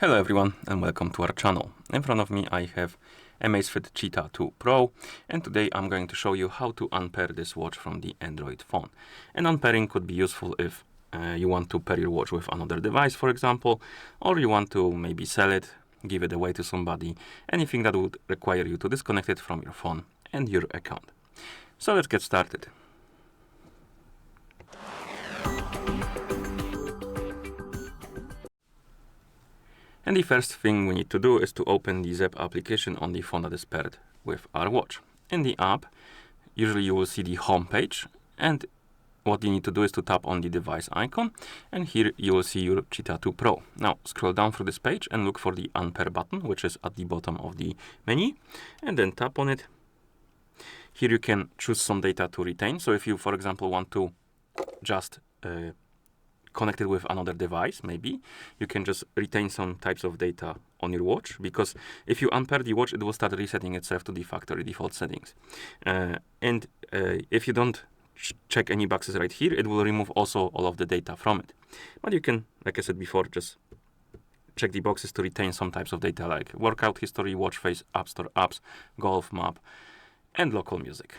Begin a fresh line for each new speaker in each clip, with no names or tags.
Hello everyone and welcome to our channel. In front of me I have AMAZFIT Cheetah 2 Pro, and today I'm going to show you how to unpair this watch from the Android phone. And unpairing could be useful if you want to pair your watch with another device, for example, or you want to maybe sell it, give it away to somebody, anything that would require you to disconnect it from your phone and your account. So let's get started. And the first thing we need to do is to open the Zepp application on the phone that is paired with our watch. In the app, usually you will see the home page, and what you need to do is to tap on the device icon, and here you will see your Cheetah 2 Pro. Now scroll down through this page and look for the Unpair button, which is at the bottom of the menu, and then tap on it. Here you can choose some data to retain. So if you, for example, want to just connected with another device, maybe you can just retain some types of data on your watch, because if you unpair the watch, it will start resetting itself to the factory default settings. If you don't check any boxes right here, it will remove also all of the data from it. But you can, like I said before, just check the boxes to retain some types of data like workout history, watch face, app store apps, golf map, and local music.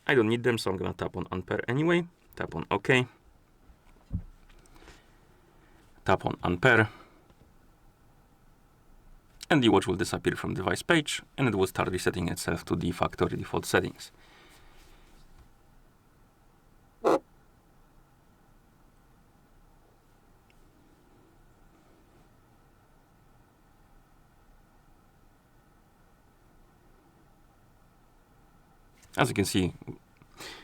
I don't need them, so I'm gonna tap on Unpair anyway. Tap on OK. Tap on Unpair, and the watch will disappear from the device page, and it will start resetting itself to the factory default settings. As you can see,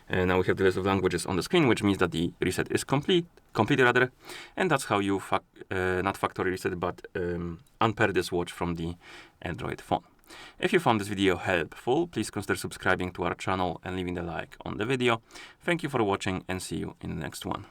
now we have the list of languages on the screen, which means that the reset is completed rather, and that's how you not factory reset, but unpair this watch from the Android phone. If you found this video helpful, please consider subscribing to our channel and leaving a like on the video. Thank you for watching, and see you in the next one.